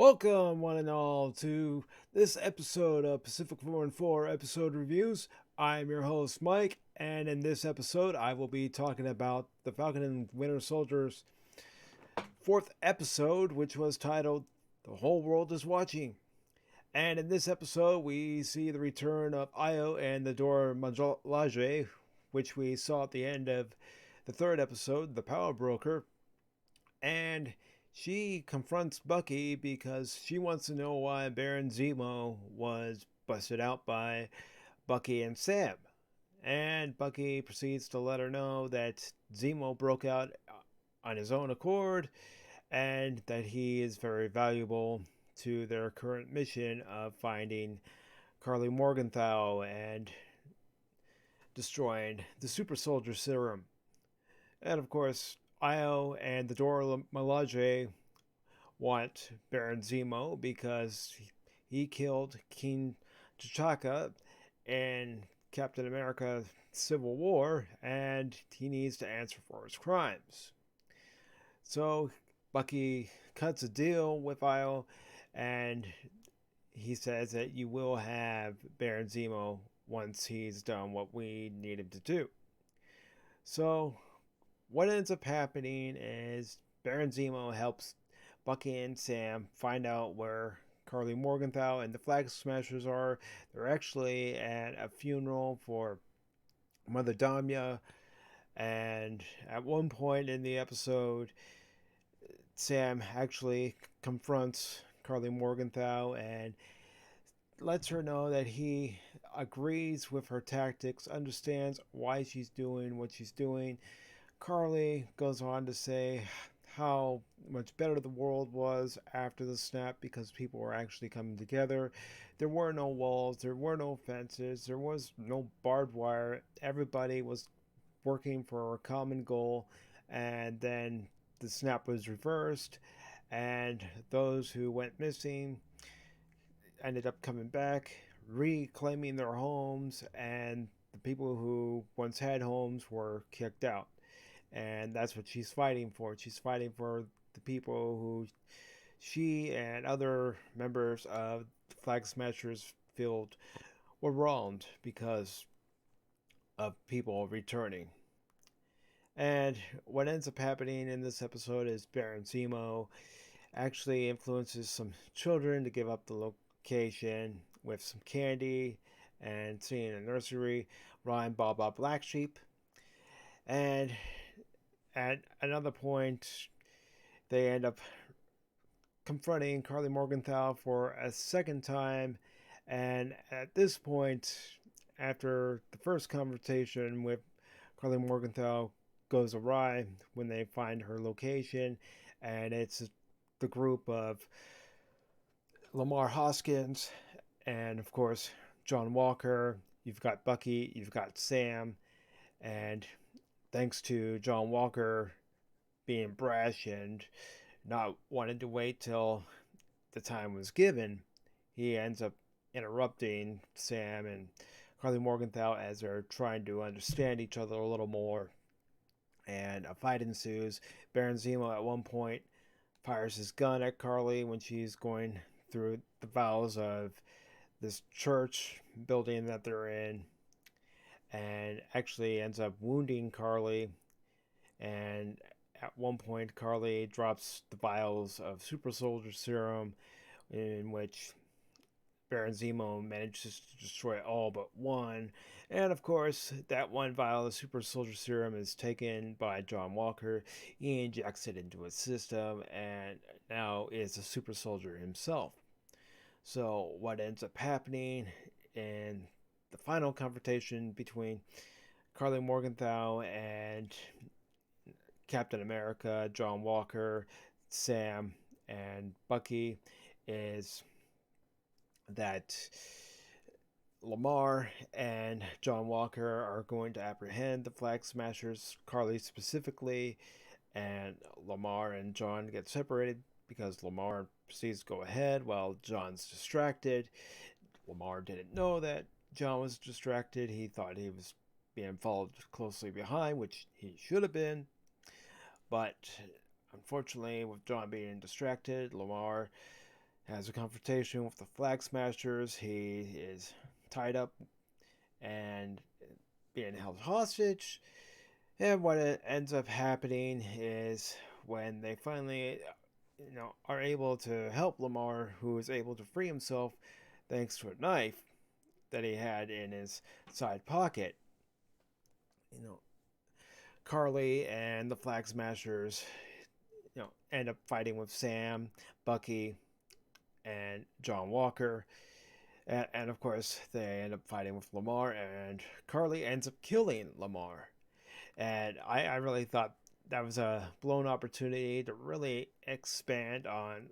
Welcome, one and all, to this episode of Pacific414 episode reviews. I'm your host, Mike, and in this episode, I will be talking about the Falcon and Winter Soldier's fourth episode, which was titled "The Whole World Is Watching." And in this episode, we see the return of Io and the Dora Milaje, which we saw at the end of the third episode, The Power Broker, and she confronts Bucky because she wants to know why Baron Zemo was busted out by Bucky and Sam. And Bucky proceeds to let her know that Zemo broke out on his own accord and that he is very valuable to their current mission of finding Carly Morgenthau and destroying the super soldier serum. And of course, Io and the Dora Milaje want Baron Zemo because he killed King T'Chaka in Captain America Civil War and he needs to answer for his crimes. So Bucky cuts a deal with Io and he says that you will have Baron Zemo once he's done what we need him to do. So what ends up happening is Baron Zemo helps Bucky and Sam find out where Carly Morgenthau and the Flag Smashers are. They're actually at a funeral for Mother Damia, and at one point in the episode, Sam actually confronts Carly Morgenthau and lets her know that he agrees with her tactics, understands why she's doing what she's doing. Carly goes on to say how much better the world was after the snap because people were actually coming together. There were no walls, there were no fences, there was no barbed wire. Everybody was working for a common goal, and then the snap was reversed, and those who went missing ended up coming back, reclaiming their homes, and the people who once had homes were kicked out. And that's what she's fighting for. She's fighting for the people who she and other members of the Flag Smashers Field were wronged because of people returning. And what ends up happening in this episode is Baron Zemo actually influences some children to give up the location with some candy and seeing a nursery rhyme Baba Black Sheep. And at another point, they end up confronting Carly Morgenthau for a second time. And at this point, after the first confrontation with Carly Morgenthau goes awry when they find her location, and it's the group of Lamar Hoskins and, of course, John Walker. You've got Bucky, you've got Sam, and thanks to John Walker being brash and not wanting to wait till the time was given, he ends up interrupting Sam and Carly Morgenthau as they're trying to understand each other a little more. And a fight ensues. Baron Zemo at one point fires his gun at Carly when she's going through the vows of this church building that they're in, and actually ends up wounding Carly. And at one point, Carly drops the vials of super soldier serum, in which Baron Zemo manages to destroy all but one. And of course, that one vial of super soldier serum is taken by John Walker. He injects it into his system and now is a super soldier himself. So, what ends up happening in the final confrontation between Carly Morgenthau and Captain America, John Walker, Sam, and Bucky is that Lamar and John Walker are going to apprehend the Flag Smashers, Carly specifically, and Lamar and John get separated because Lamar proceeds to go ahead while John's distracted. Lamar didn't know that John was distracted. He thought he was being followed closely behind, which he should have been. But unfortunately, with John being distracted, Lamar has a confrontation with the Flag Smashers. He is tied up and being held hostage. And what ends up happening is when they finally, are able to help Lamar, who is able to free himself thanks to a knife that he had in his side pocket. You know, Carly and the Flag Smashers, end up fighting with Sam, Bucky, and John Walker. And of course, they end up fighting with Lamar, and Carly ends up killing Lamar. And I really thought that was a blown opportunity to really expand on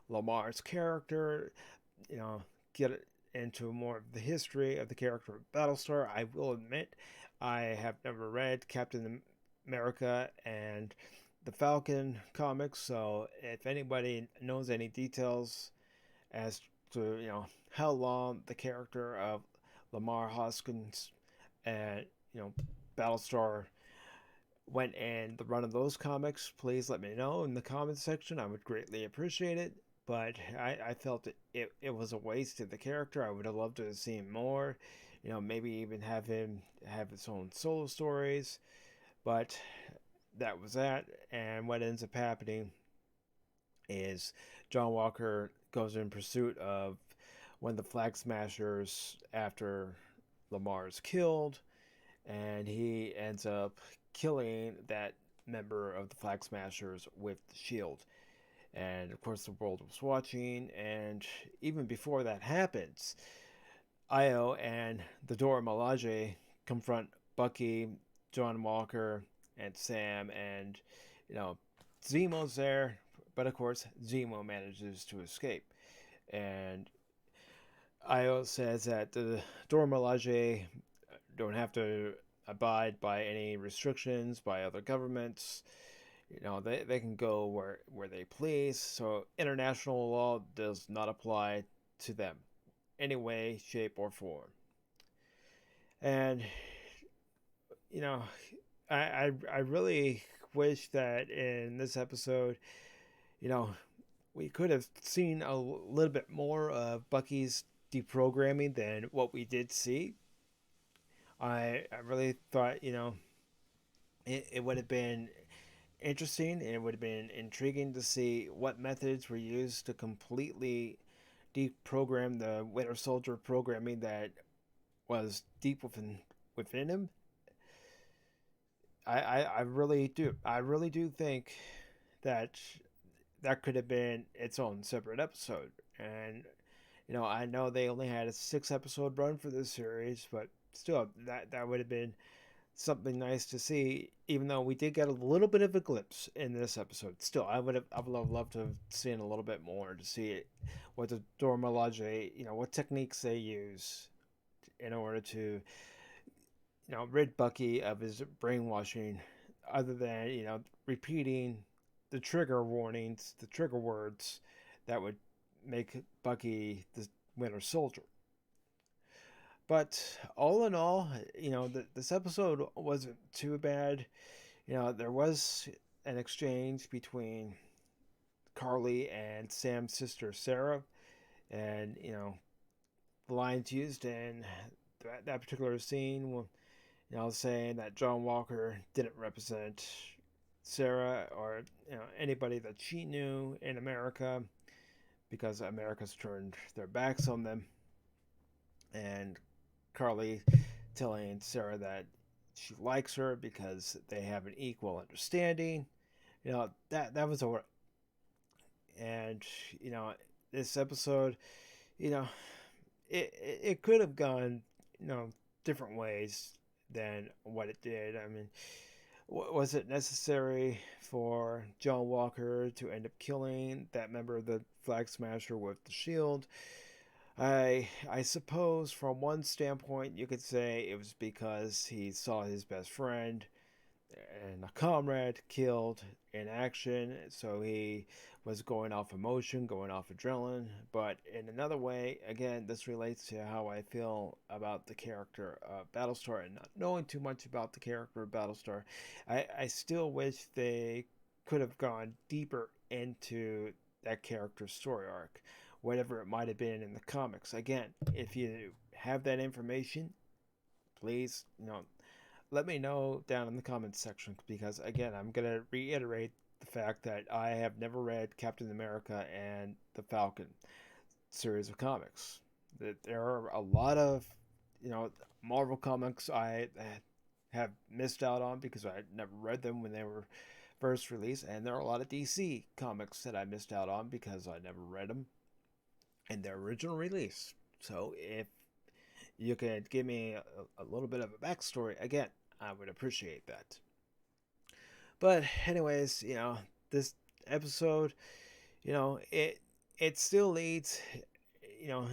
Lamar's character, get into more of the history of the character of Battlestar. I will admit, I have never read Captain America and the Falcon comics, so if anybody knows any details as to how long the character of Lamar Hoskins and Battlestar went in the run of those comics, please let me know in the comments section. I would greatly appreciate it. But I felt it was a waste of the character. I would have loved to have seen more. Maybe even have him have his own solo stories. But that was that. And what ends up happening is John Walker goes in pursuit of one of the Flag Smashers after Lamar is killed. And he ends up killing that member of the Flag Smashers with the shield. And of course, the world was watching. And even before that happens, Io and the Dora Milaje confront Bucky, John Walker, and Sam. And, Zemo's there. But of course, Zemo manages to escape. And Io says that the Dora Milaje don't have to abide by any restrictions by other governments. They can go where they please. So international law does not apply to them any way, shape, or form. And I really wish that in this episode, we could have seen a little bit more of Bucky's deprogramming than what we did see. I really thought it would have been interesting, and it would have been intriguing to see what methods were used to completely deprogram the Winter Soldier programming that was deep within him. I really do. I really do think that that could have been its own separate episode. And I know they only had a 6 episode run for this series, but still, that would have been something nice to see, even though we did get a little bit of a glimpse in this episode. Still, I would have loved to have seen a little bit more to see it, what the Dora Milaje, what techniques they use in order to, rid Bucky of his brainwashing, other than, repeating the trigger warnings, the trigger words that would make Bucky the Winter Soldier. But all in all, this episode wasn't too bad. There was an exchange between Carly and Sam's sister Sarah, and the lines used in that particular scene were, saying that John Walker didn't represent Sarah or anybody that she knew in America because America's turned their backs on them, and Carly telling Sarah that she likes her because they have an equal understanding. That was a, and this episode, it could have gone different ways than what it did. I mean, was it necessary for John Walker to end up killing that member of the Flag Smasher with the shield? I suppose from one standpoint you could say it was because he saw his best friend and a comrade killed in action, so he was going off emotion, going off adrenaline. But in another way, again, this relates to how I feel about the character of Battlestar, and not knowing too much about the character of Battlestar, I still wish they could have gone deeper into that character's story arc. whatever it might have been in the comics. Again, if you have that information, please, let me know down in the comments section, because again, I'm going to reiterate the fact that I have never read Captain America and the Falcon series of comics. That there are a lot of, Marvel comics I have missed out on because I never read them when they were first released, and there are a lot of DC comics that I missed out on because I never read them in their original release. So if you could give me a little bit of a backstory, again, I would appreciate that. But anyways, this episode, it still leads,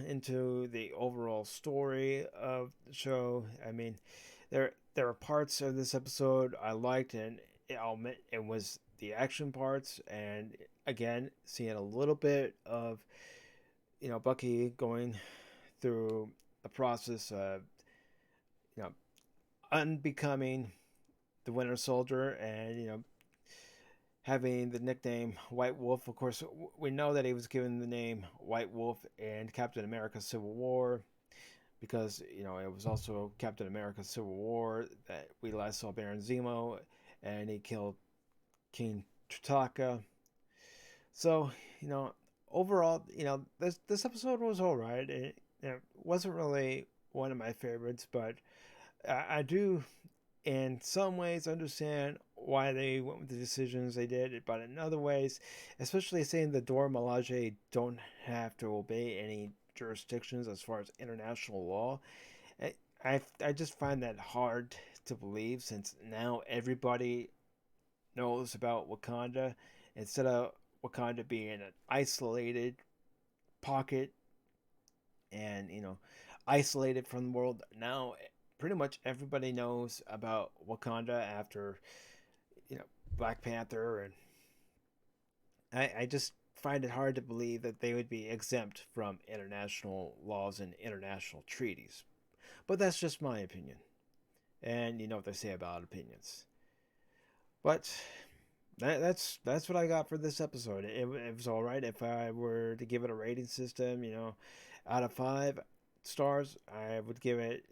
into the overall story of the show. I mean, there are parts of this episode I liked, and I'll admit it was the action parts, and again, seeing a little bit of, Bucky going through the process of, unbecoming the Winter Soldier, and having the nickname White Wolf. Of course, we know that he was given the name White Wolf in Captain America Civil War, because it was also Captain America Civil War that we last saw Baron Zemo, and he killed King T'Chaka. So overall, this episode was all right. It wasn't really one of my favorites, but I do in some ways understand why they went with the decisions they did, but in other ways, especially saying the Dora Milaje don't have to obey any jurisdictions as far as international law, I just find that hard to believe, since now everybody knows about Wakanda, instead of Wakanda being an isolated pocket and isolated from the world. Now pretty much everybody knows about Wakanda after Black Panther, and I just find it hard to believe that they would be exempt from international laws and international treaties. But that's just my opinion, and you know what they say about opinions. But that's what I got for this episode. It was all right. If I were to give it a rating system, out of 5 stars, I would give it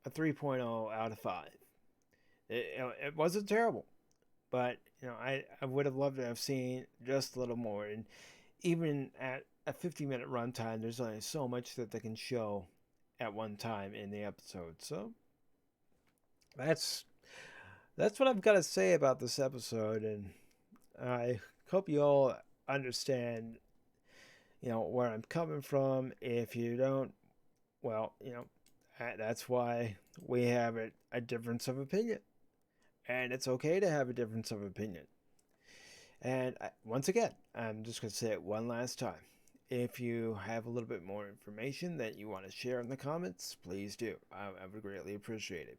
a 3.0 out of 5. It wasn't terrible, but I would have loved to have seen just a little more. And even at a 50-minute runtime, there's only so much that they can show at one time in the episode. So that's what I've got to say about this episode, and I hope you all understand where I'm coming from. If you don't, well, that's why we have a difference of opinion, and it's okay to have a difference of opinion. And once again, I'm just going to say it one last time. If you have a little bit more information that you want to share in the comments, please do. I would greatly appreciate it.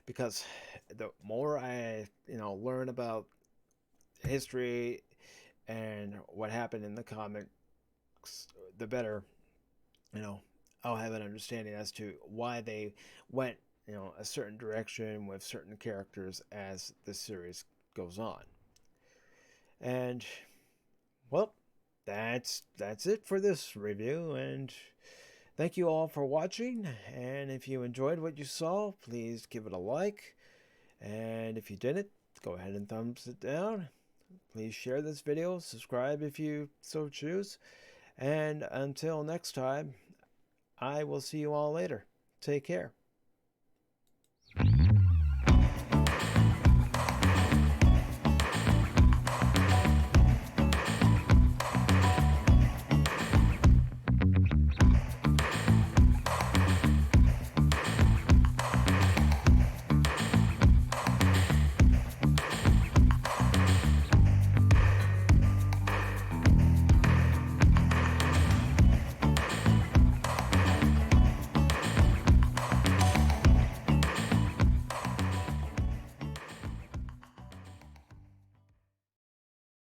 Because the more I learn about history and what happened in the comics, the better I'll have an understanding as to why they went a certain direction with certain characters as the series goes on. And well, that's it for this review, and thank you all for watching. And if you enjoyed what you saw, please give it a like, and if you didn't, go ahead and thumbs it down. Please share this video, subscribe if you so choose, and until next time, I will see you all later. Take care.